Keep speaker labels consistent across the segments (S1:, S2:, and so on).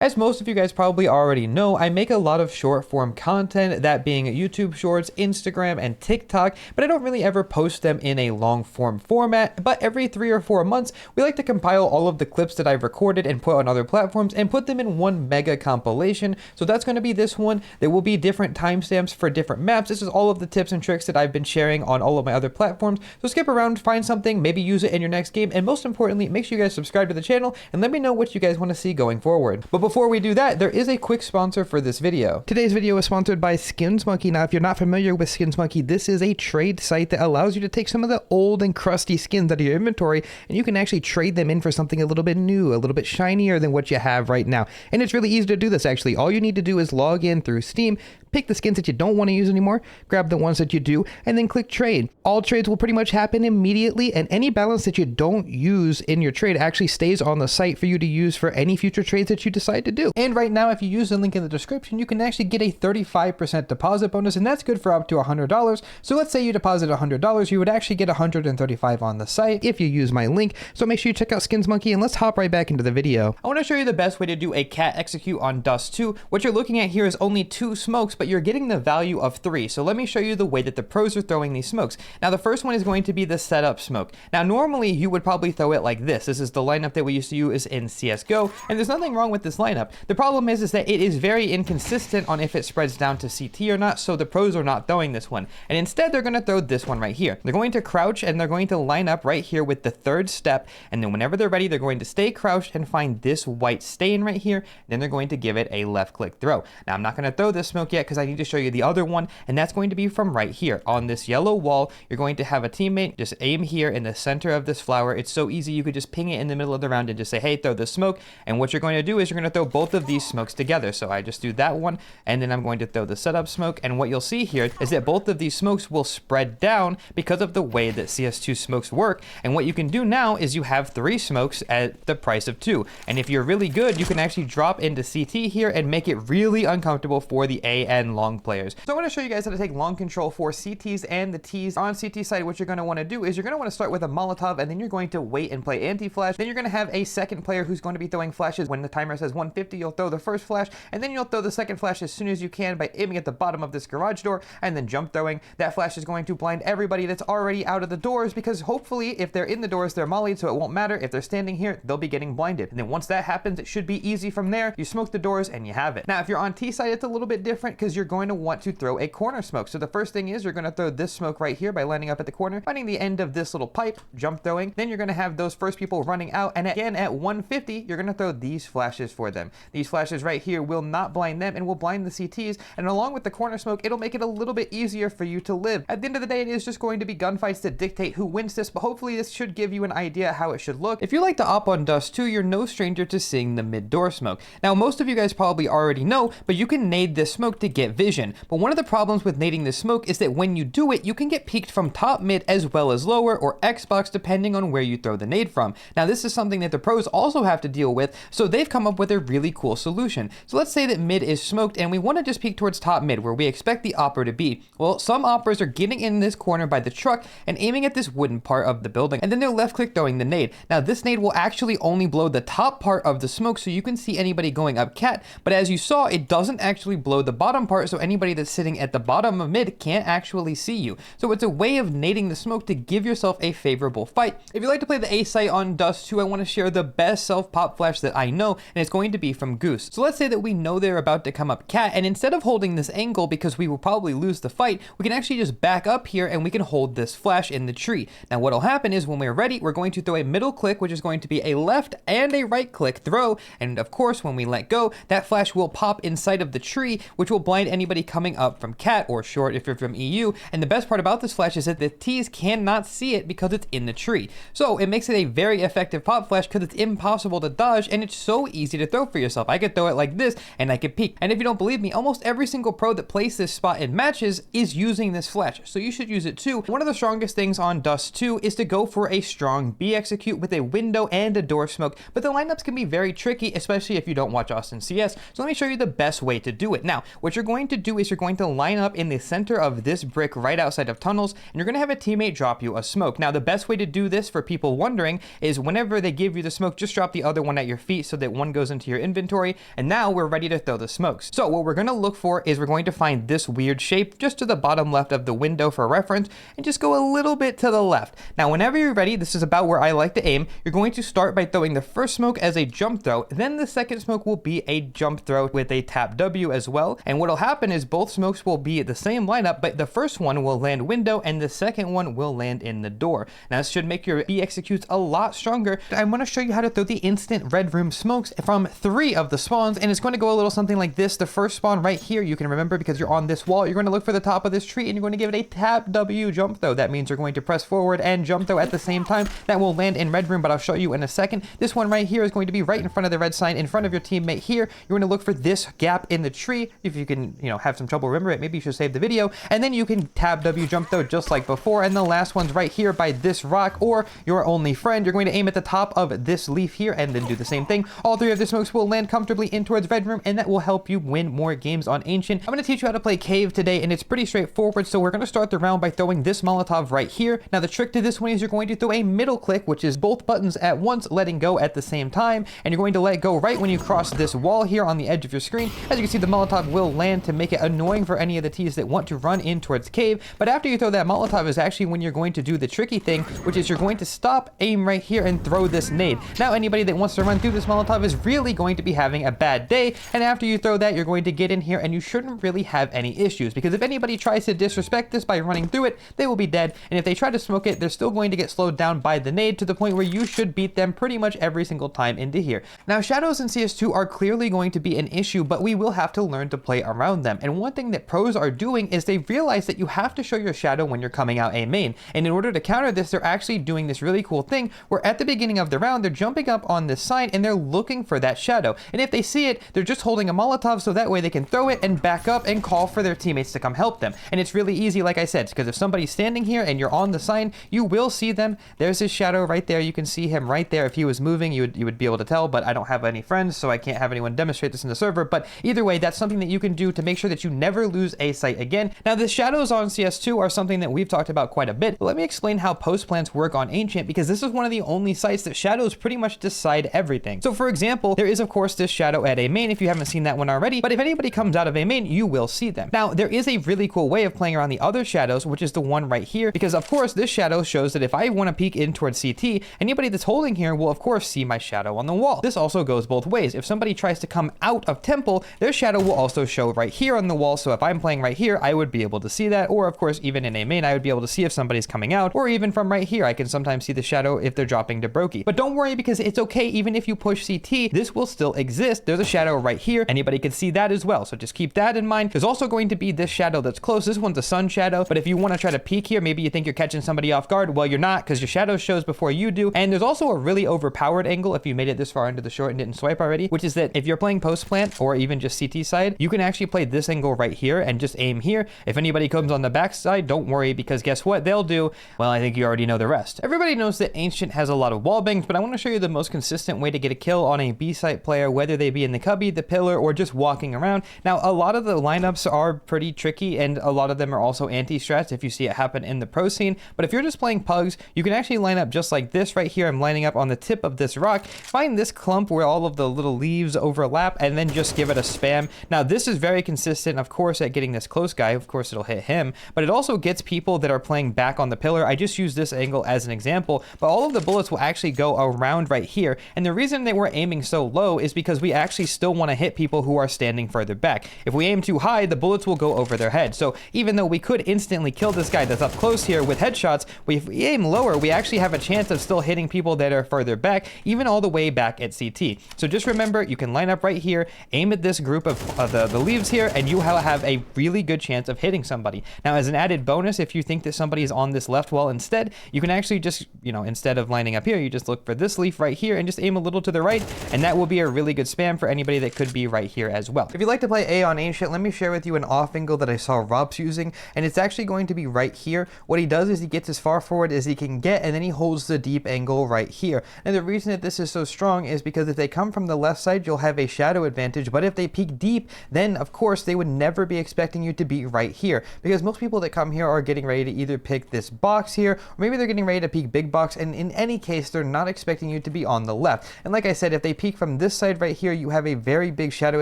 S1: As most of you guys probably already know, I make a lot of short form content, that being YouTube Shorts, Instagram, and TikTok, but I don't really ever post them in a long form format. But every 3 or 4 months, we like to compile all of the clips that I've recorded and put on other platforms and put them in one mega compilation. So that's going to be this one. There will be different timestamps for different maps. This is all of the tips and tricks that I've been sharing on all of my other platforms. So skip around, find something, maybe use it in your next game, and most importantly, make sure you guys subscribe to the channel and let me know what you guys want to see going forward. But before we do that, there is a quick sponsor for this video. Today's video is sponsored by SkinsMonkey. Now, if you're not familiar with SkinsMonkey, this is a trade site that allows you to take some of the old and crusty skins out of your inventory, and you can actually trade them in for something a little bit new, a little bit shinier than what you have right now. And it's really easy to do this, actually. All you need to do is log in through Steam, pick the skins that you don't want to use anymore, grab the ones that you do, and then click trade. All trades will pretty much happen immediately, and any balance that you don't use in your trade actually stays on the site for you to use for any future trades that you decide to do. And right now, if you use the link in the description, you can actually get a 35% deposit bonus, and that's good for up to $100. So let's say you deposit $100, you would actually get $135 on the site if you use my link. So make sure you check out SkinsMonkey, and let's hop right back into the video. I want to show you the best way to do a cat execute on Dust 2. What you're looking at here is only 2 smokes, but you're getting the value of 3. So let me show you the way that the pros are throwing these smokes. Now, the first one is going to be the setup smoke. Now, normally you would probably throw it like this. This is the lineup that we used to use in CSGO, and there's nothing wrong with this lineup. The problem is that it is very inconsistent on if it spreads down to CT or not, so the pros are not throwing this one. And instead, they're going to throw this one right here. They're going to crouch, and they're going to line up right here with the 3rd step, and then whenever they're ready, they're going to stay crouched and find this white stain right here, then they're going to give it a left-click throw. Now, I'm not going to throw this smoke yet because I need to show you the other one, and that's going to be from right here. On this yellow wall, you're going to have a teammate just aim here in the center of this flower. It's so easy, you could just ping it in the middle of the round and just say, hey, throw the smoke. And what you're going to do is you're going to throw both of these smokes together. So I just do that one, and then I'm going to throw the setup smoke, and what you'll see here is that both of these smokes will spread down because of the way that CS2 smokes work. And what you can do now is you have 3 smokes at the price of 2. And if you're really good, you can actually drop into CT here and make it really uncomfortable for the A and long players. So I want to show you guys how to take long control for CTs and the Ts. On CT side, what you're going to want to do is you're going to want to start with a Molotov, and then you're going to wait and play anti-flash. Then you're going to have a second player who's going to be throwing flashes. When the timer says 150, you'll throw the first flash, and then you'll throw the second flash as soon as you can by aiming at the bottom of this garage door and then jump throwing. That flash is going to blind everybody that's already out of the doors, because hopefully if they're in the doors, they're mollied, so it won't matter. If they're standing here, they'll be getting blinded. And then once that happens, it should be easy from there. You smoke the doors and you have it. Now, if you're on T side, it's a little bit different because you're going to want to throw a corner smoke. So the first thing is you're going to throw this smoke right here by lining up at the corner, finding the end of this little pipe, jump throwing. Then you're going to have those first people running out, and again at 150, you're going to throw these flashes for them. These flashes right here will not blind them and will blind the CTs, and along with the corner smoke, it'll make it a little bit easier for you to live. At the end of the day, it is just going to be gunfights that dictate who wins this, but hopefully this should give you an idea how it should look. If you like to op on Dust 2, you're no stranger to seeing the mid door smoke. Now, most of you guys probably already know, but you can nade this smoke to get vision. But one of the problems with nading this smoke is that when you do it, you can get peeked from top mid as well as lower or Xbox, depending on where you throw the nade from. Now, this is something that the pros also have to deal with, so they've come up with a really cool solution. So let's say that mid is smoked and we want to just peek towards top mid where we expect the opper to be. Well, some oppers are getting in this corner by the truck and aiming at this wooden part of the building, and then they're left click throwing the nade. Now, this nade will actually only blow the top part of the smoke, so you can see anybody going up cat, but as you saw, it doesn't actually blow the bottom part, so anybody that's sitting at the bottom of mid can't actually see you. So it's a way of nading the smoke to give yourself a favorable fight. If you like to play the A site on Dust 2, I want to share the best self-pop flash that I know, and it's going to be from Goose. So let's say that we know they're about to come up cat, and instead of holding this angle because we will probably lose the fight, we can actually just back up here and we can hold this flash in the tree. Now, what'll happen is when we're ready, we're going to throw a middle click, which is going to be a left and a right click throw, and of course, when we let go, that flash will pop inside of the tree, which will blind anybody coming up from cat or short if you're from EU. And the best part about this flash is that the T's cannot see it because it's in the tree. So it makes it a very effective pop flash because it's impossible to dodge and it's so easy to throw for yourself. I could throw it like this and I could peek. And if you don't believe me, almost every single pro that plays this spot in matches is using this flash. So you should use it too. One of the strongest things on Dust 2 is to go for a strong B execute with a window and a door smoke, but the lineups can be very tricky, especially if you don't watch Austin CS. So let me show you the best way to do it. Now, what you're going to do is you're going to line up in the center of this brick right outside of tunnels, and you're going to have a teammate drop you a smoke. Now, the best way to do this for people wondering is whenever they give you the smoke, just drop the other one at your feet so that one goes into to your inventory, and now we're ready to throw the smokes. So what we're going to look for is we're going to find this weird shape just to the bottom left of the window for reference, and just go a little bit to the left. Now whenever you're ready, this is about where I like to aim. You're going to start by throwing the first smoke as a jump throw, then the second smoke will be a jump throw with a tap W as well. And what'll happen is both smokes will be the same lineup, but the first one will land window and the second one will land in the door. Now this should make your B executes a lot stronger. I want to show you how to throw the instant red room smokes from 3 of the spawns, and it's going to go a little something like this. The first spawn right here, you can remember because you're on this wall, you're going to look for the top of this tree and you're going to give it a tap W jump throw. That means you're going to press forward and jump throw at the same time. That will land in red room, but I'll show you in a second. This one right here is going to be right in front of the red sign in front of your teammate here. You're going to look for this gap in the tree. If you can, have some trouble remember it, maybe you should save the video, and then you can tab W jump throw just like before. And the last one's right here by this rock or your only friend. You're going to aim at the top of this leaf here and then do the same thing. All 3 of the smokes will land comfortably in towards red room, and that will help you win more games on Ancient. I'm going to teach you how to play cave today, and it's pretty straightforward. So we're going to start the round by throwing this Molotov right here. Now the trick to this one is you're going to throw a middle click, which is both buttons at once, letting go at the same time, and you're going to let go right when you cross this wall here on the edge of your screen. As you can see, the Molotov will land to make it annoying for any of the T's that want to run in towards cave. But after you throw that Molotov is actually when you're going to do the tricky thing, which is you're going to stop, aim right here, and throw this nade. Now anybody that wants to run through this Molotov is really going to be having a bad day, and after you throw that, you're going to get in here and you shouldn't really have any issues, because if anybody tries to disrespect this by running through it, they will be dead, and if they try to smoke it, they're still going to get slowed down by the nade to the point where you should beat them pretty much every single time into here. Now shadows in CS2 are clearly going to be an issue, but we will have to learn to play around them, and one thing that pros are doing is they realize that you have to show your shadow when you're coming out A main, and in order to counter this, they're actually doing this really cool thing where at the beginning of the round, they're jumping up on this sign and they're looking for that shadow, and if they see it, they're just holding a Molotov so that way they can throw it and back up and call for their teammates to come help them. And it's really easy, like I said, because if somebody's standing here and you're on the sign, you will see them. There's his shadow right there. You can see him right there. If he was moving, you would be able to tell, but I don't have any friends, so I can't have anyone demonstrate this in the server. But either way, that's something that you can do to make sure that you never lose a sight again. Now, the shadows on CS2 are something that we've talked about quite a bit, but let me explain how post plants work on Ancient, because this is one of the only sites that shadows pretty much decide everything. So for example, there is of course this shadow at A main if you haven't seen that one already, but if anybody comes out of A main, you will see them. Now, there is a really cool way of playing around the other shadows, which is the one right here, because of course this shadow shows that if I want to peek in towards CT, anybody that's holding here will of course see my shadow on the wall. This also goes both ways. If somebody tries to come out of temple, their shadow will also show right here on the wall. So if I'm playing right here, I would be able to see that, or of course even in A main, I would be able to see if somebody's coming out, or even from right here, I can sometimes see the shadow if they're dropping to Brokey. But don't worry, because it's okay, even if you push CT, this will still exist. There's a shadow right here. Anybody can see that as well. So just keep that in mind. There's also going to be this shadow that's close. This one's a sun shadow, but if you want to try to peek here, maybe you think you're catching somebody off guard. Well, you're not, because your shadow shows before you do. And there's also a really overpowered angle if you made it this far into the short and didn't swipe already, which is that if you're playing post plant or even just CT side, you can actually play this angle right here and just aim here. If anybody comes on the back side, don't worry, because guess what they'll do? Well, I think you already know the rest. Everybody knows that Ancient has a lot of wall bangs, but I want to show you the most consistent way to get a kill on a B site player, whether they be in the cubby, the pillar, or just walking around. Now, a lot of the lineups are pretty tricky, and a lot of them are also anti-strats if you see it happen in the pro scene. But if you're just playing pugs, you can actually line up just like this right here. I'm lining up on the tip of this rock. Find this clump where all of the little leaves overlap, and then just give it a spam. Now, this is very consistent, of course, at getting this close guy. Of course, it'll hit him, but it also gets people that are playing back on the pillar. I just use this angle as an example, but all of the bullets will actually go around right here. And the reason that we're aiming so low is because we actually still want to hit people who are standing further back. If we aim too high, the bullets will go over their head. So even though we could instantly kill this guy that's up close here with headshots, if we aim lower, we actually have a chance of still hitting people that are further back, even all the way back at CT. So just remember, you can line up right here, aim at this group of the leaves here, and you have a really good chance of hitting somebody. Now, as an added bonus, if you think that somebody is on this left wall instead, you can actually just, instead of lining up here, you just look for this leaf right here and just aim a little to the right, and that will be a really good spam for anybody that could be right here as well. If you'd like to play A on Ancient, let me share with you an off angle that I saw Rob's using, and it's actually going to be right here. What he does is he gets as far forward as he can get, and then he holds the deep angle right here. And the reason that this is so strong is because if they come from the left side, you'll have a shadow advantage, but if they peek deep, then of course they would never be expecting you to be right here, because most people that come here are getting ready to either pick this box here, or maybe they're getting ready to peek big box, and in any case, they're not expecting you to be on the left. And like I said, if they peek from this side right here, you have a very big shadow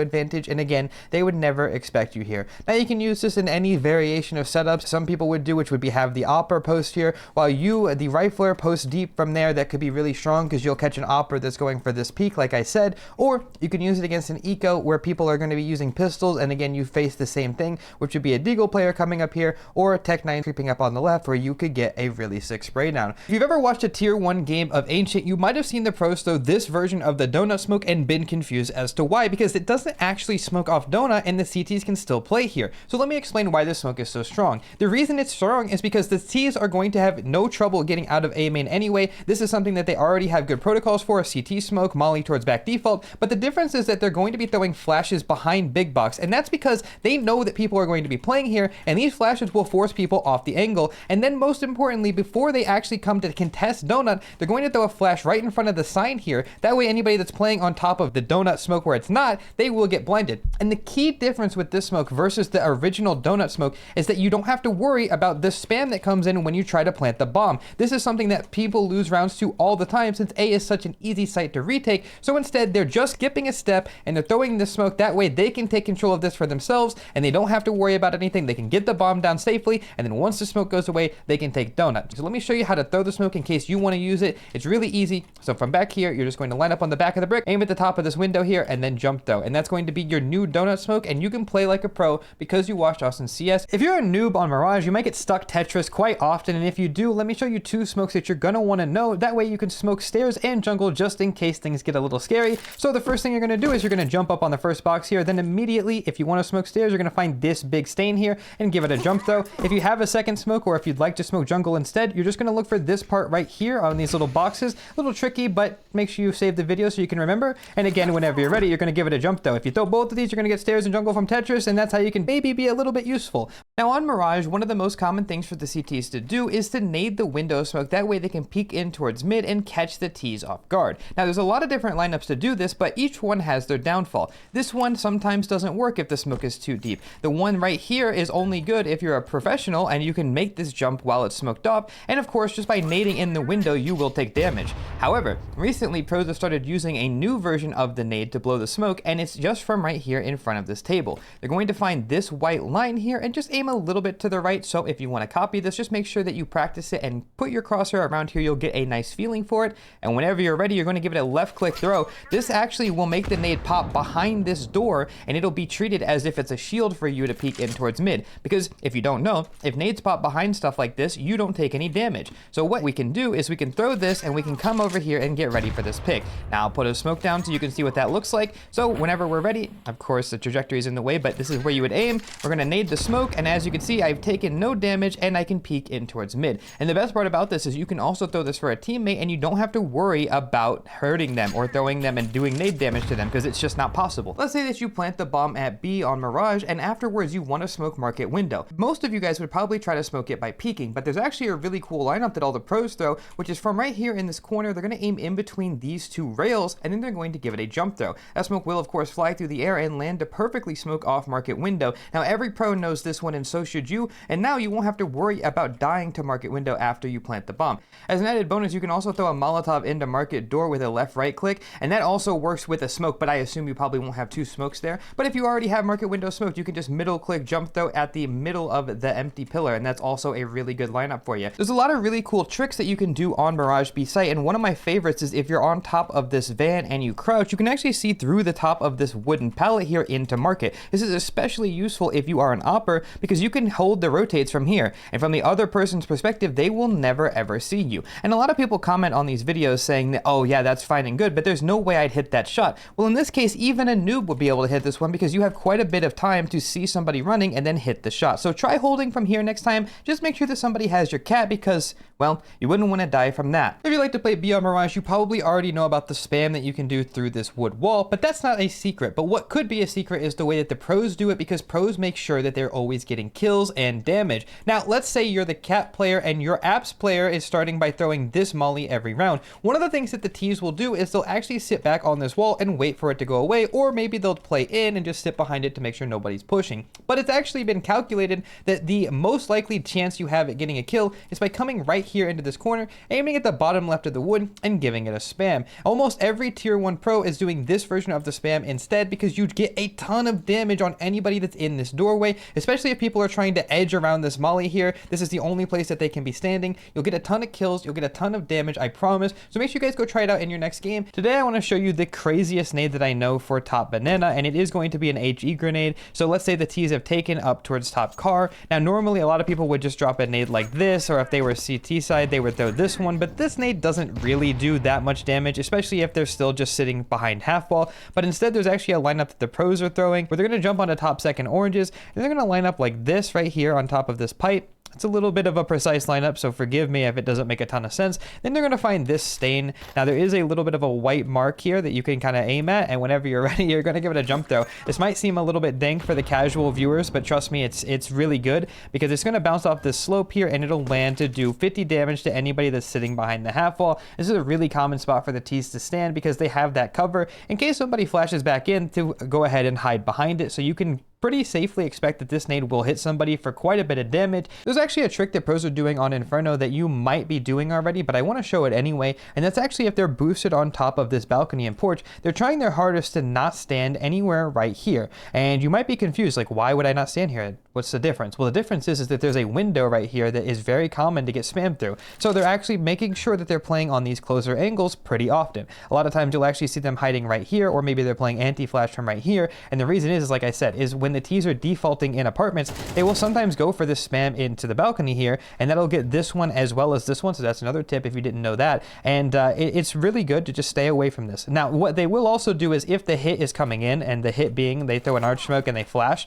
S1: advantage, and again, they would never expect you here. Now you can use this in any variation of setups some people would do, which would be have the opper post here, while you, the rifler, post deep from there. That could be really strong because you'll catch an opper that's going for this peak, like I said, or you can use it against an eco where people are going to be using pistols, and again, you face the same thing, which would be a deagle player coming up here, or a Tech 9 creeping up on the left, where you could get a really sick spray down. If you've ever watched a tier 1 game of Ancient, you might have seen the pros throw this version of the donut smoke and been confused as to why, because it doesn't actually smoke off donut and the CTs can still play here. So let me explain why this smoke is so strong. The reason it's strong is because the Ts are going to have no trouble getting out of A main anyway. This is something that they already have good protocols for, CT smoke, molly towards back default, but the difference is that they're going to be throwing flashes behind big box, and that's because they know that people are going to be playing here, and these flashes will force people off the angle. And then most importantly, before they actually come to contest donut, they're going to throw a flash right in front of the sign here. That way anybody that's playing on top of the donut smoke where it's not, they will get blinded. And the key difference with this smoke versus the original donut smoke is that you don't have to worry about the spam that comes in when you try to plant the bomb. This is something that people lose rounds to all the time, since A is such an easy site to retake. So instead, they're just skipping a step and they're throwing the smoke. That way they can take control of this for themselves and they don't have to worry about anything. They can get the bomb down safely, and then once the smoke goes away, they can take donut. So let me show you how to throw the smoke in case you want to use it. It's really easy. So from back here, you're just going to line up on the back of the brick, aim at the top of this window here, and then jump throw. And that's going to be your new donut smoke, and you can play like a pro because you watched us in CS. If you're a noob on Mirage, you might get stuck Tetris quite often, and if you do, let me show you 2 smokes that you're gonna want to know. That way you can smoke stairs and jungle just in case things get a little scary. So the first thing you're gonna do is you're gonna jump up on the first box here, then immediately, if you want to smoke stairs, you're gonna find this big stain here and give it a jump throw. If you have a second smoke, or if you'd like to smoke jungle instead, you're just gonna look for this part right here on these little boxes. A little tricky, but make sure you save the video so you can remember. And again, whenever you're ready, you're gonna give it a jump throw. If you throw both of these, you're gonna get stairs and jungle from Tetris, and that's how you can maybe be a little bit useful. Now on Mirage, one of the most common things for the CTs to do is to nade the window smoke. That way they can peek in towards mid and catch the Ts off guard. Now there's a lot of different lineups to do this, but each one has their downfall. This one sometimes doesn't work if the smoke is too deep. The one right here is only good if you're a professional and you can make this jump while it's smoked off, and of course just by nading in the window you will take damage. However, recently pros have started using a new version of the nade to blow the smoke, and it's just from right here in front of this table. They're going to find this white line here and just aim a little bit to the right. So if you want to copy this, just make sure that you practice it and put your crosshair around here. You'll get a nice feeling for it, and whenever you're ready, you're going to give it a left click throw. This actually will make the nade pop behind this door, and it'll be treated as if it's a shield for you to peek in towards mid, because if you don't know, if nades pop behind stuff like this, you don't take any damage. So what we can do is we can throw this and we can come over here and get ready for this pick. Now I'll put a smoke down so you can see what that looks like. So whenever we're ready, of course the trajectory is in the way, but this is where you would aim. We're going to nade the smoke, and as you can see, I've taken no damage and I can peek in towards mid. And the best part about this is you can also throw this for a teammate and you don't have to worry about hurting them or throwing them and doing nade damage to them, because it's just not possible. Let's say that you plant the bomb at B on Mirage and afterwards you want to smoke market window. Most of you guys would probably try to smoke it by peeking, but there's actually a really cool lineup that all the pros throw, which is from right here in this corner. They're going to aim in between these 2 rails, and then they're going to give it a jump throw. That smoke will of course fly through the air and land to perfectly smoke off market window. Now every pro knows this one, and so should you, and now you won't have to worry about dying to market window after you plant the bomb. As an added bonus, you can also throw a Molotov into market door with a left right click, and that also works with a smoke, but I assume you probably won't have 2 smokes there. But if you already have market window smoked, you can just middle click jump throw at the middle of the empty pillar, and that's also a really good lineup for you. There's a lot of really cool tricks that you can do on Mirage B site, and one of my favorites is if you're on top of this van and you crouch, you can actually see through the top of this wooden pallet here into market. This is especially useful if you are an opper, because you can hold the rotates from here, and from the other person's perspective, they will never ever see you. And a lot of people comment on these videos saying that, oh yeah, that's fine and good, but there's no way I'd hit that shot. Well, in this case, even a noob would be able to hit this one, because you have quite a bit of time to see somebody running and then hit the shot. So try holding from here next time. Just make sure that somebody has your cat, because, well, you wouldn't want to die from that. If you like to play BR Mirage, you probably already know about the spam that you can do through this wood wall, but that's not a secret. But what could be dirtiest secret is the way that the pros do it, because pros make sure that they're always getting kills and damage. Now, let's say you're the cat player and your apps player is starting by throwing this molly every round. One of the things that the T's will do is they'll actually sit back on this wall and wait for it to go away, or maybe they'll play in and just sit behind it to make sure nobody's pushing. But it's actually been calculated that the most likely chance you have at getting a kill is by coming right here into this corner, aiming at the bottom left of the wood and giving it a spam. Almost every tier 1 pro is doing this version of the spam instead, because you get a ton of damage on anybody that's in this doorway, especially if people are trying to edge around this molly here. This is the only place that they can be standing. You'll get a ton of kills, you'll get a ton of damage, I promise. So make sure you guys go try it out in your next game. Today I want to show you the craziest nade that I know for top banana, and it is going to be an HE grenade. So let's say the T's have taken up towards top car. Now normally a lot of people would just drop a nade like this, or if they were CT side they would throw this one, but this nade doesn't really do that much damage, especially if they're still just sitting behind half wall. But instead there's actually a lineup that the pros are throwing, where they're going to jump onto top second oranges, and they're going to line up like this right here on top of this pipe. It's a little bit of a precise lineup, so forgive me if it doesn't make a ton of sense. Then they're going to find this stain. Now there is a little bit of a white mark here that you can kind of aim at, and whenever you're ready, you're going to give it a jump throw. This might seem a little bit dank for the casual viewers, but trust me, it's really good, because it's going to bounce off this slope here, and it'll land to do 50 damage to anybody that's sitting behind the half wall. This is a really common spot for the T's to stand, because they have that cover in case somebody flashes back in to go ahead and hide behind it, so you can pretty safely expect that this nade will hit somebody for quite a bit of damage. There's actually a trick that pros are doing on Inferno that you might be doing already, but I want to show it anyway, and that's actually if they're boosted on top of this balcony and porch, they're trying their hardest to not stand anywhere right here. And you might be confused, like, why would I not stand here? What's the difference? Well, the difference is that there's a window right here that is very common to get spammed through. So they're actually making sure that they're playing on these closer angles pretty often. A lot of times you'll actually see them hiding right here, or maybe they're playing anti-flash from right here. And the reason is, like I said, is when the T's are defaulting in apartments, they will sometimes go for this spam into the balcony here, and that'll get this one as well as this one. So that's another tip if you didn't know that. And it's really good to just stay away from this. Now, what they will also do is if the hit is coming in, and the hit being they throw an arch smoke and they flash,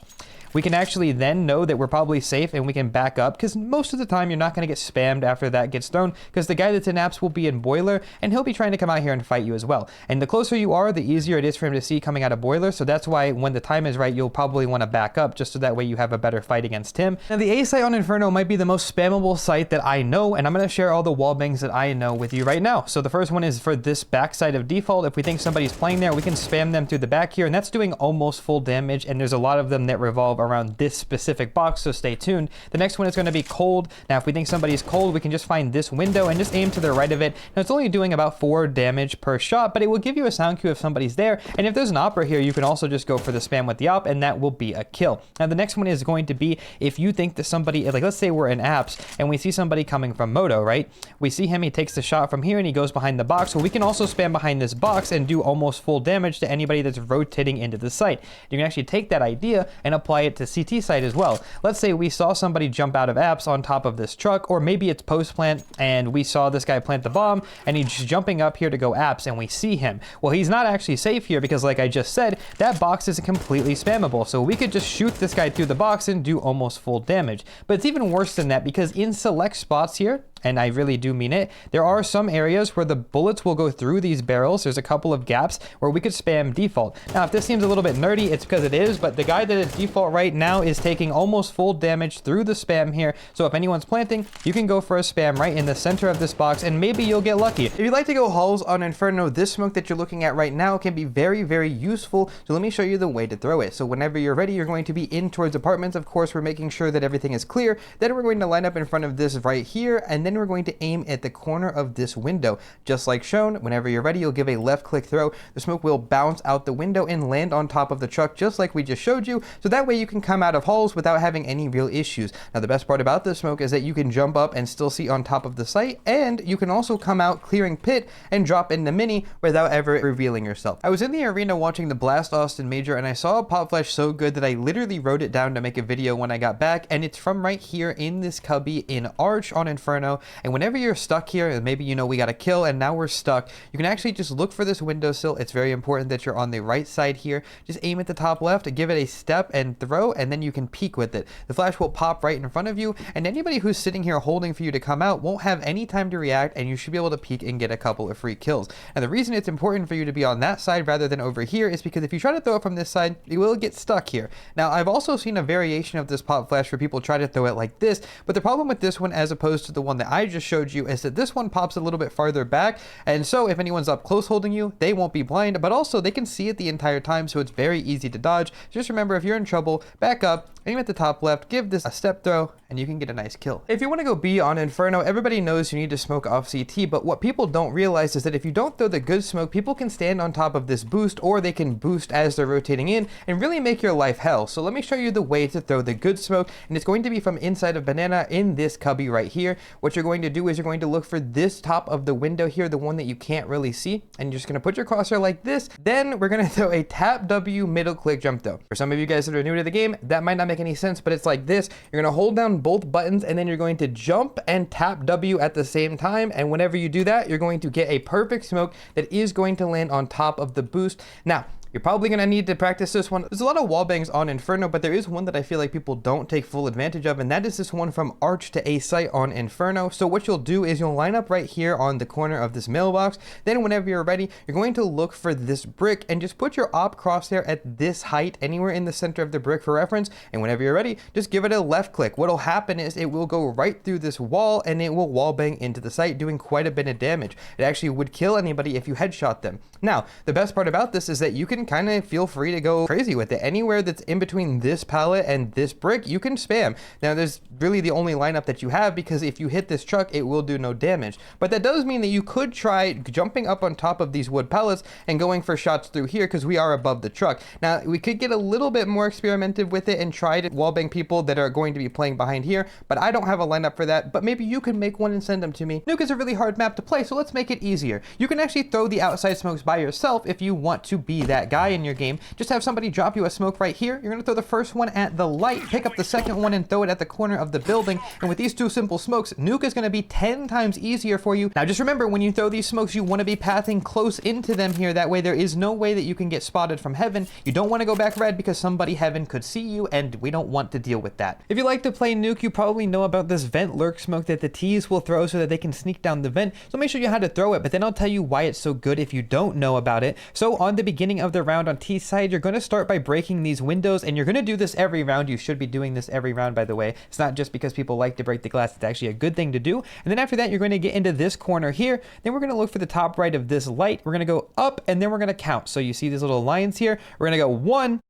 S1: we can actually then know that we're probably safe and we can back up, because most of the time you're not going to get spammed after that gets thrown, because the guy that's in apps will be in boiler and he'll be trying to come out here and fight you as well. And the closer you are, the easier it is for him to see coming out of boiler. So that's why when the time is right, you'll probably want to back up, just so that way you have a better fight against him. Now the A site on Inferno might be the most spammable site that I know, and I'm going to share all the wall bangs that I know with you right now. So the first one is for this back side of default. If we think somebody's playing there, we can spam them through the back here, and that's doing almost full damage. And there's a lot of them that revolve around this specific box, so stay tuned. The next one is going to be cold. Now if we think somebody's cold, we can just find this window and just aim to the right of it. Now it's only doing about 4 damage per shot, but it will give you a sound cue if somebody's there. And if there's an opera here, you can also just go for the spam with the op, and that will be a kill. Now the next one is going to be if you think that somebody, like let's say we're in apps and we see somebody coming from moto, right? We see him, he takes the shot from here and he goes behind the box. So we can also spam behind this box and do almost full damage to anybody that's rotating into the site. You can actually take that idea and apply it to CT site as well. Let's say we saw somebody jump out of apps on top of this truck, or maybe it's post plant and we saw this guy plant the bomb and he's jumping up here to go apps and we see him. Well, he's not actually safe here because like I just said, that box is completely spammable. So we could just shoot this guy through the box and do almost full damage. But it's even worse than that, because in select spots here, and I really do mean it, there are some areas where the bullets will go through these barrels. There's a couple of gaps where we could spam default. Now, if this seems a little bit nerdy, it's because it is, but the guy that is default right now is taking almost full damage through the spam here. So if anyone's planting, you can go for a spam right in the center of this box, and maybe you'll get lucky. If you'd like to go hulls on Inferno, this smoke that you're looking at right now can be very, very useful. So let me show you the way to throw it. So whenever you're ready, you're going to be in towards apartments. Of course, we're making sure that everything is clear. Then we're going to line up in front of this right here, and then we're going to aim at the corner of this window. Just like shown, whenever you're ready, you'll give a left click throw. The smoke will bounce out the window and land on top of the truck, just like we just showed you. So that way you can come out of hulls without having any real issues. Now, the best part about this smoke is that you can jump up and still see on top of the site, and you can also come out clearing pit and drop in the mini without ever revealing yourself. I was in the arena watching the Blast Austin Major, and I saw a pop flash so good that I literally wrote it down to make a video when I got back, and it's from right here in this cubby in Arch on Inferno. And whenever you're stuck here, and maybe you know we got a kill and now we're stuck, you can actually just look for this windowsill. It's very important that you're on the right side here. Just aim at the top left, give it a step and throw, and then you can peek with it. The flash will pop right in front of you, and anybody who's sitting here holding for you to come out won't have any time to react, and you should be able to peek and get a couple of free kills. And the reason it's important for you to be on that side rather than over here is because if you try to throw it from this side, you will get stuck here. Now, I've also seen a variation of this pop flash where people try to throw it like this, but the problem with this one as opposed to the one that I just showed you is that this one pops a little bit farther back, and so if anyone's up close holding you, they won't be blind, but also they can see it the entire time, so it's very easy to dodge. Just remember, if you're in trouble, back up, aim at the top left, give this a step throw, and you can get a nice kill. If you want to go B on Inferno, everybody knows you need to smoke off CT, but what people don't realize is that if you don't throw the good smoke, people can stand on top of this boost, or they can boost as they're rotating in and really make your life hell. So let me show you the way to throw the good smoke, and it's going to be from inside of banana in this cubby right here. What you're going to do is you're going to look for this top of the window here, the one that you can't really see, and you're just going to put your crosshair like this. Then we're going to throw a tap W middle click jump throw. For some of you guys that are new to the game, that might not make any sense, but it's like this. You're going to hold down both buttons, and then you're going to jump and tap W at the same time, and whenever you do that, you're going to get a perfect smoke that is going to land on top of the boost. Now, you're probably going to need to practice this one. There's a lot of wall bangs on Inferno, but there is one that I feel like people don't take full advantage of, and that is this one from Arch to A site on Inferno. So what you'll do is you'll line up right here on the corner of this mailbox. Then whenever you're ready, you're going to look for this brick and just put your op crosshair at this height anywhere in the center of the brick for reference. And whenever you're ready, just give it a left click. What'll happen is it will go right through this wall and it will wall bang into the site, doing quite a bit of damage. It actually would kill anybody if you headshot them. Now, the best part about this is that you can kind of feel free to go crazy with it. Anywhere that's in between this pallet and this brick, you can spam. Now, there's really the only lineup that you have, because if you hit this truck, it will do no damage. But that does mean that you could try jumping up on top of these wood pallets and going for shots through here, because we are above the truck. Now, we could get a little bit more experimental with it and try to wallbang people that are going to be playing behind here, but I don't have a lineup for that. But maybe you can make one and send them to me. Nuke is a really hard map to play, so let's make it easier. You can actually throw the outside smokes by yourself if you want to be that guy in your game. Just have somebody drop you a smoke right here. You're going to throw the first one at the light, pick up the second one and throw it at the corner of the building. And with these two simple smokes, Nuke is going to be 10 times easier for you. Now just remember, when you throw these smokes, you want to be pathing close into them here. That way there is no way that you can get spotted from heaven. You don't want to go back red, because somebody heaven could see you, and we don't want to deal with that. If you like to play Nuke, you probably know about this vent lurk smoke that the T's will throw so that they can sneak down the vent. So make sure you know how to throw it, but then I'll tell you why it's so good if you don't know about it. So on the beginning of the round on T side, you're going to start by breaking these windows, and you're going to do this every round. You should be doing this every round, by the way. It's not just because people like to break the glass. It's actually a good thing to do. And then after that, you're going to get into this corner here. Then we're going to look for the top right of this light. We're going to go up, and then we're going to count. So you see these little lines here. We're going to go 1,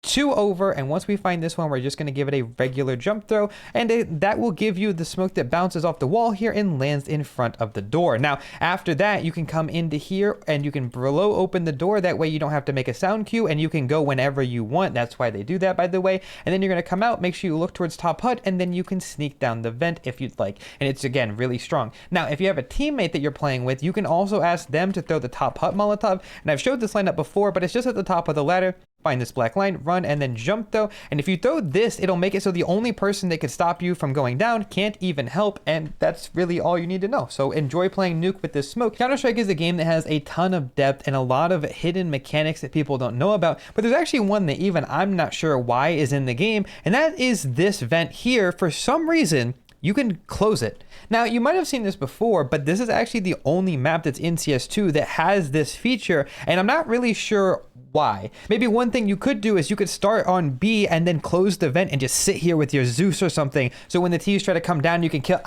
S1: 2 over, and once we find this one, we're just going to give it a regular jump throw, and that will give you the smoke that bounces off the wall here and lands in front of the door. Now after that, you can come into here and you can blow open the door. That way you don't have to make a sound cue, and you can go whenever you want. That's why they do that, by the way. And then you're going to come out, make sure you look towards top hut, and then you can sneak down the vent if you'd like. And it's, again, really strong. Now if you have a teammate that you're playing with, you can also ask them to throw the top hut Molotov, and I've showed this lineup before, but it's just at the top of the ladder. Find this black line, run, and then jump though. And if you throw this, it'll make it so the only person that could stop you from going down can't even help, and that's really all you need to know. So enjoy playing Nuke with this smoke. Counter-Strike is a game that has a ton of depth and a lot of hidden mechanics that people don't know about, but there's actually one that even I'm not sure why is in the game, and that is this vent here. For some reason, you can close it. Now, you might have seen this before, but this is actually the only map that's in CS2 that has this feature, and I'm not really sure why. Maybe one thing you could do is you could start on B and then close the vent and just sit here with your Zeus or something, so when the T's try to come down, you can kill.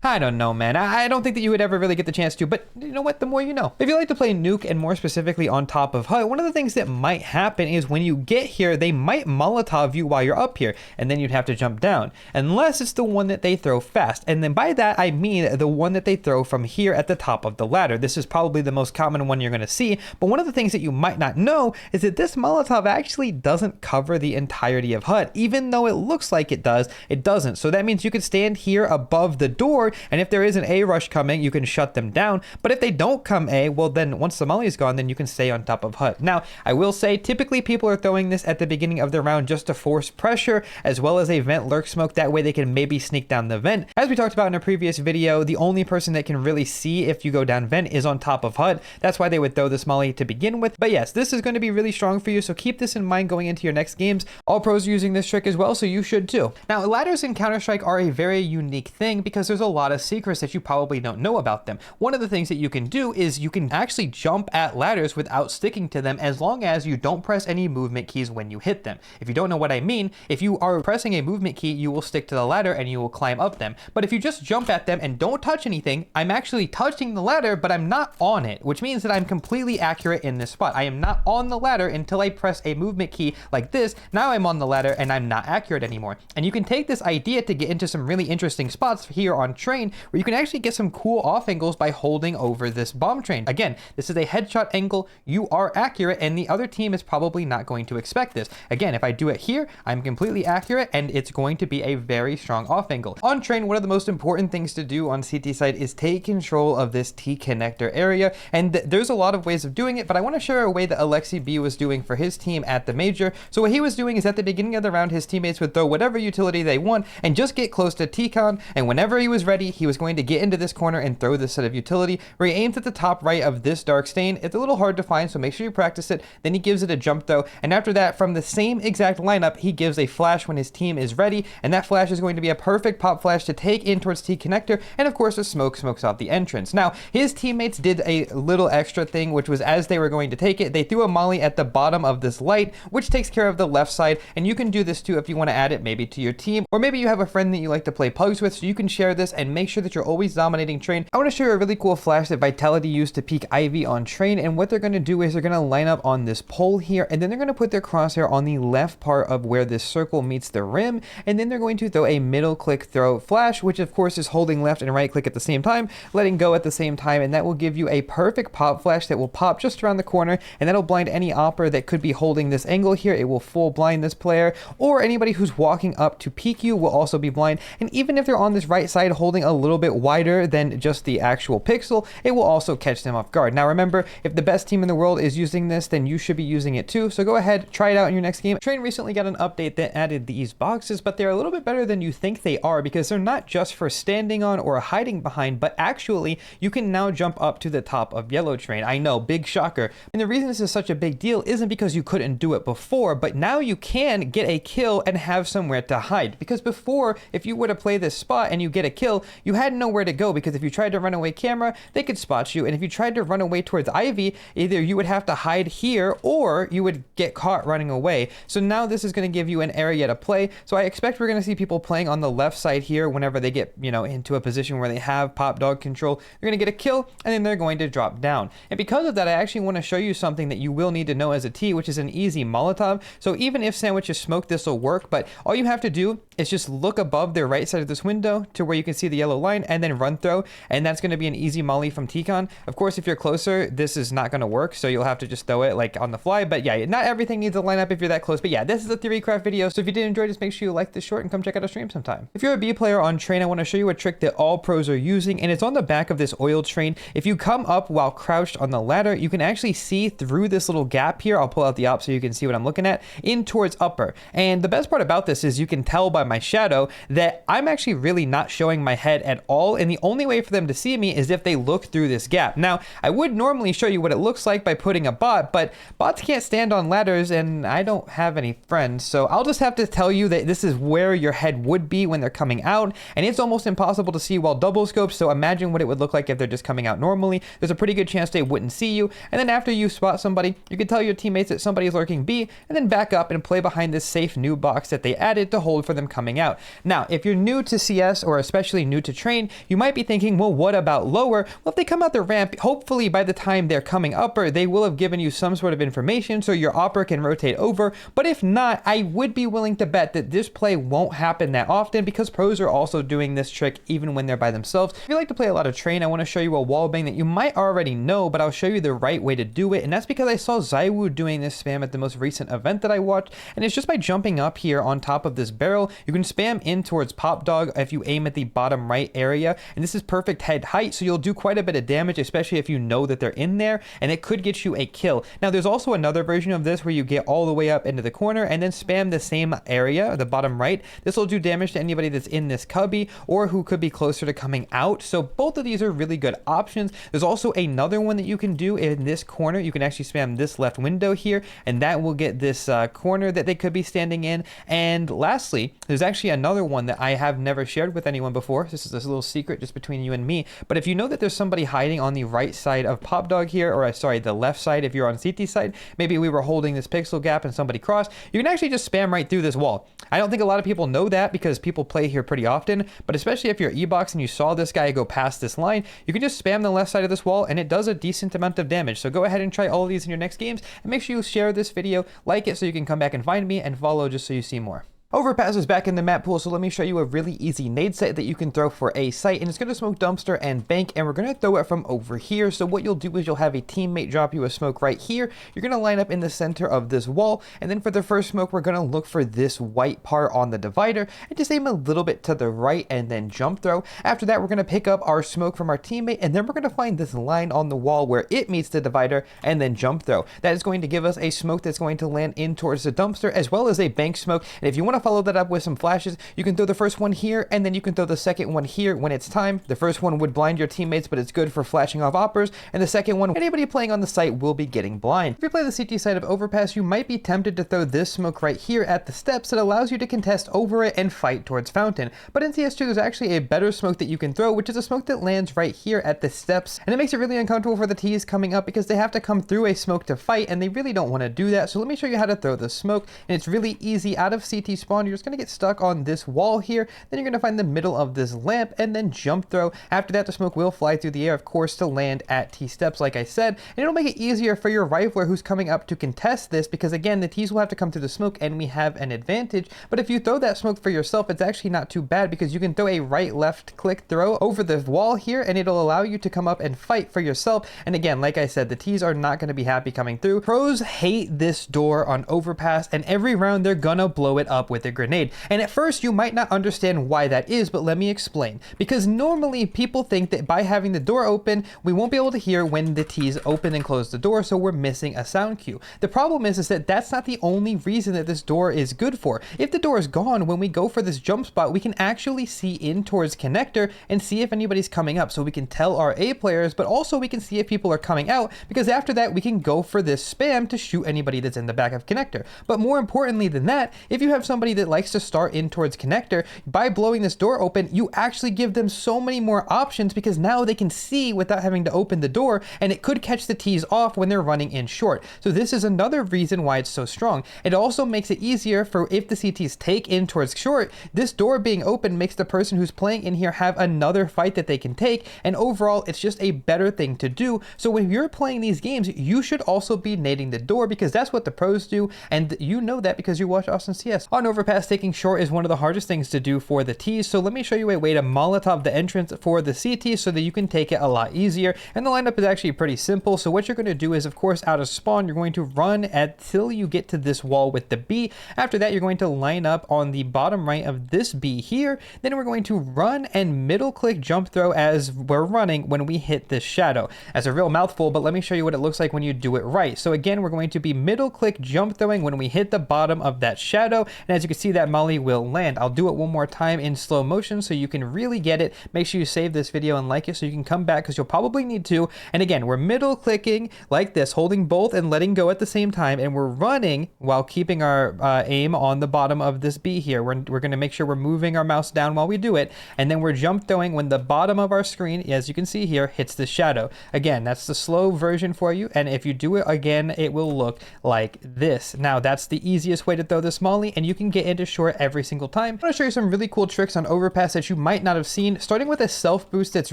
S1: I don't know, man. I don't think that you would ever really get the chance to, but you know what? The more you know. If you like to play Nuke, and more specifically on top of hut, one of the things that might happen is when you get here, they might Molotov you while you're up here, and then you'd have to jump down. Unless it's the one that they throw fast. And then by that, I mean the one that they throw from here at the top of the ladder. This is probably the most common one you're going to see, but one of the things that you might not know is that this Molotov actually doesn't cover the entirety of hut. Even though it looks like it does, it doesn't. So that means you could stand here above the door, short, and if there is an A rush coming, you can shut them down. But if they don't come A, well then once the molly is gone, then you can stay on top of hut. Now, I will say typically people are throwing this at the beginning of the round just to force pressure, as well as a vent lurk smoke. That way they can maybe sneak down the vent. As we talked about in a previous video, the only person that can really see if you go down vent is on top of hut. That's why they would throw this molly to begin with. But yes, this is going to be really strong for you, so keep this in mind going into your next games. All pros are using this trick as well, so you should too. Now, ladders in Counter-Strike are a very unique thing because there's a lot of secrets that you probably don't know about them. One of the things that you can do is you can actually jump at ladders without sticking to them, as long as you don't press any movement keys when you hit them. If you don't know what I mean, if you are pressing a movement key, you will stick to the ladder and you will climb up them. But if you just jump at them and don't touch anything, I'm actually touching the ladder, but I'm not on it, which means that I'm completely accurate in this spot. I am not on the ladder until I press a movement key like this. Now I'm on the ladder and I'm not accurate anymore. And you can take this idea to get into some really interesting spots here on train, where you can actually get some cool off angles by holding over this bomb train. Again, this is a headshot angle. You are accurate, and the other team is probably not going to expect this. Again, if I do it here, I'm completely accurate, and it's going to be a very strong off angle. On train, one of the most important things to do on CT side is take control of this T connector area, and there's a lot of ways of doing it, but I want to share a way that Alexi B was doing for his team at the major. So what he was doing is at the beginning of the round, his teammates would throw whatever utility they want and just get close to T-Con, and whenever he was ready, he was going to get into this corner and throw this set of utility where he aims at the top right of this dark stain. It's a little hard to find, so make sure you practice it. Then he gives it a jump throw, and after that, from the same exact lineup, he gives a flash when his team is ready, and that flash is going to be a perfect pop flash to take in towards T connector, and of course the smoke smokes out the entrance. Now, his teammates did a little extra thing, which was as they were going to take it, they threw a molly at the bottom of this light, which takes care of the left side, and you can do this too if you want to add it maybe to your team, or maybe you have a friend that you like to play pugs with, so you can share this and make sure that you're always dominating train. I want to show you a really cool flash that Vitality used to peek Ivy on train, and what they're going to do is they're going to line up on this pole here, and then they're going to put their crosshair on the left part of where this circle meets the rim, and then they're going to throw a middle click throw flash, which of course is holding left and right click at the same time, letting go at the same time, and that will give you a perfect pop flash that will pop just around the corner, and that'll blind any opper that could be holding this angle here. It will full blind this player, or anybody who's walking up to peek you will also be blind, and even if they're on this right side holding a little bit wider than just the actual pixel, it will also catch them off guard. Now remember, if the best team in the world is using this, then you should be using it too, so go ahead, try it out in your next game. Train recently got an update that added these boxes, but they're a little bit better than you think they are, because they're not just for standing on or hiding behind, but actually you can now jump up to the top of yellow train. I know, big shocker. And the reason this is such a big deal isn't because you couldn't do it before, but now you can get a kill and have somewhere to hide. Because before, if you were to play this spot and you get a kill, you had nowhere to go, because if you tried to run away camera, they could spot you, and if you tried to run away towards Ivy, either you would have to hide here or you would get caught running away. So now this is going to give you an area to play. So I expect we're going to see people playing on the left side here whenever they get, into a position where they have pop dog control. They're going to get a kill, and then they're going to drop down. And because of that, I actually want to show you something that you will need to know as a T, which is an easy Molotov. So even if Sandwich is smoked, this will work, but all you have to do is just look above their right side of this window to where you can see the yellow line, and then run throw, and that's going to be an easy molly from T-Con. Of course, if you're closer, this is not going to work, so you'll have to just throw it like on the fly. But yeah, not everything needs a lineup if you're that close. But yeah, this is a theory craft video, so if you did enjoy, just make sure you like this short and come check out a stream sometime. If you're a B player on train, I want to show you a trick that all pros are using, and it's on the back of this oil train. If you come up while crouched on the ladder, you can actually see through this little gap here. I'll pull out the op so you can see what I'm looking at, in towards upper. And the best part about this is you can tell by my shadow that I'm actually really not showing my head at all, and the only way for them to see me is if they look through this gap. Now, I would normally show you what it looks like by putting a bot, but bots can't stand on ladders, and I don't have any friends, so I'll just have to tell you that this is where your head would be when they're coming out, and it's almost impossible to see while double scoped, so imagine what it would look like if they're just coming out normally. There's a pretty good chance they wouldn't see you, and then after you spot somebody, you can tell your teammates that somebody's lurking B, and then back up and play behind this safe new box that they added to hold for them coming out. Now, if you're new to CS, or especially new to train, you might be thinking, well, what about lower? Well, if they come out the ramp, hopefully by the time they're coming upper, they will have given you some sort of information so your upper can rotate over. But if not, I would be willing to bet that this play won't happen that often, because pros are also doing this trick even when they're by themselves. If you like to play a lot of train, I want to show you a wallbang that you might already know, but I'll show you the right way to do it, and that's because I saw Zywoo doing this spam at the most recent event that I watched, and it's just by jumping up here on top of this barrel. You can spam in towards pop dog if you aim at the bottom bottom right area, and this is perfect head height, so you'll do quite a bit of damage, especially if you know that they're in there, and it could get you a kill. Now there's also another version of this where you get all the way up into the corner and then spam the same area, the bottom right. This will do damage to anybody that's in this cubby or who could be closer to coming out. So both of these are really good options. There's also another one that you can do in this corner. You can actually spam this left window here, and that will get this corner that they could be standing in. And lastly, there's actually another one that I have never shared with anyone before. This is this little secret just between you and me. But if you know that there's somebody hiding on the right side of Pop Dog here, or sorry, the left side if you're on CT side, maybe we were holding this pixel gap and somebody crossed, you can actually just spam right through this wall. I don't think a lot of people know that because people play here pretty often, but especially if you're E-Box and you saw this guy go past this line, you can just spam the left side of this wall and it does a decent amount of damage. So go ahead and try all of these in your next games, and make sure you share this video, like it so you can come back and find me, and follow just so you see more. Overpass is back in the map pool, so let me show you a really easy nade set that you can throw for a site, and it's going to smoke dumpster and bank, and we're going to throw it from over here. So what you'll do is you'll have a teammate drop you a smoke right here. You're going to line up in the center of this wall, and then for the first smoke, we're going to look for this white part on the divider and just aim a little bit to the right and then jump throw. After that, we're going to pick up our smoke from our teammate, and then we're going to find this line on the wall where it meets the divider and then jump throw. That is going to give us a smoke that's going to land in towards the dumpster, as well as a bank smoke. And if you want to follow that up with some flashes, you can throw the first one here, and then you can throw the second one here when it's time. The first one would blind your teammates, but it's good for flashing off oppers, and the second one, anybody playing on the site will be getting blind. If you play the CT side of Overpass, you might be tempted to throw this smoke right here at the steps that allows you to contest over it and fight towards Fountain. But in CS2, there's actually a better smoke that you can throw, which is a smoke that lands right here at the steps, and it makes it really uncomfortable for the T's coming up because they have to come through a smoke to fight, and they really don't want to do that. So let me show you how to throw the smoke, and it's really easy. Out of CT spawn, you're just going to get stuck on this wall here, then you're going to find the middle of this lamp and then jump throw. After that, the smoke will fly through the air, of course, to land at T steps like I said, and it'll make it easier for your rifler who's coming up to contest this, because again, the T's will have to come through the smoke and we have an advantage. But if you throw that smoke for yourself, it's actually not too bad, because you can throw a right left click throw over the wall here and it'll allow you to come up and fight for yourself. And again, like I said, the T's are not going to be happy coming through. Pros hate this door on Overpass, and every round they're gonna blow it up with a grenade. And at first you might not understand why that is, but let me explain. Because normally people think that by having the door open, we won't be able to hear when the T's open and close the door, so we're missing a sound cue. The problem is that that's not the only reason that this door is good for. If the door is gone, when we go for this jump spot, we can actually see in towards connector and see if anybody's coming up, so we can tell our A players, but also we can see if people are coming out, because after that we can go for this spam to shoot anybody that's in the back of connector. But more importantly than that, if you have somebody that likes to start in towards connector, by blowing this door open, you actually give them so many more options, because now they can see without having to open the door, and it could catch the T's off when they're running in short. So this is another reason why it's so strong. It also makes it easier for if the CTs take in towards short, this door being open makes the person who's playing in here have another fight that they can take, and overall it's just a better thing to do. So when you're playing these games, you should also be nading the door, because that's what the pros do, and you know that because you watch Austin CS. On Overpass, taking short is one of the hardest things to do for the T's, so let me show you a way to Molotov the entrance for the CT so that you can take it a lot easier. And the lineup is actually pretty simple. So what you're going to do is, of course, out of spawn, you're going to run until you get to this wall with the B. After that, you're going to line up on the bottom right of this B here. Then we're going to run and middle click jump throw as we're running when we hit this shadow. That's a real mouthful, but let me show you what it looks like when you do it right. So again, we're going to be middle click jump throwing when we hit the bottom of that shadow. And as you can see, that molly will land. I'll do it one more time in slow motion so you can really get it. Make sure you save this video and like it so you can come back, because you'll probably need to. And again, we're middle clicking like this, holding both and letting go at the same time, and we're running while keeping our aim on the bottom of this B here. We're going to make sure we're moving our mouse down while we do it, and then we're jump throwing when the bottom of our screen, as you can see here, hits the shadow. Again, that's the slow version for you, and if you do it again, it will look like this. Now, that's the easiest way to throw this molly, and you can get into short every single time. I'm going to show you some really cool tricks on Overpass that you might not have seen, starting with a self boost that's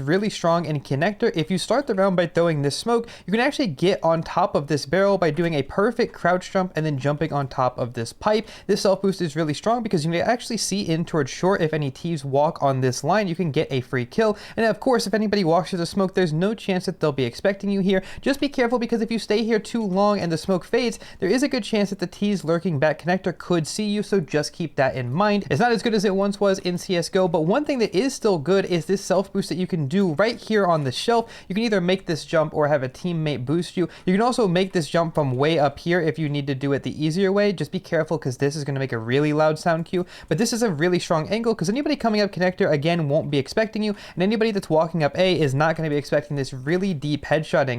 S1: really strong in connector. If you start the round by throwing this smoke, you can actually get on top of this barrel by doing a perfect crouch jump and then jumping on top of this pipe. This self boost is really strong because you can actually see in towards short. If any T's walk on this line, you can get a free kill. And of course, if anybody walks through the smoke, there's no chance that they'll be expecting you here. Just be careful, because if you stay here too long and the smoke fades, there is a good chance that the T's lurking back connector could see you. So just keep that in mind. It's not as good as it once was in CSGO, but one thing that is still good is this self boost that you can do right here on the shelf. You can either make this jump or have a teammate boost you. You can also make this jump from way up here if you need to do it the easier way. Just be careful because this is going to make a really loud sound cue, but this is a really strong angle because anybody coming up connector again won't be expecting you, and anybody that's walking up A is not going to be expecting this really deep headshot angle.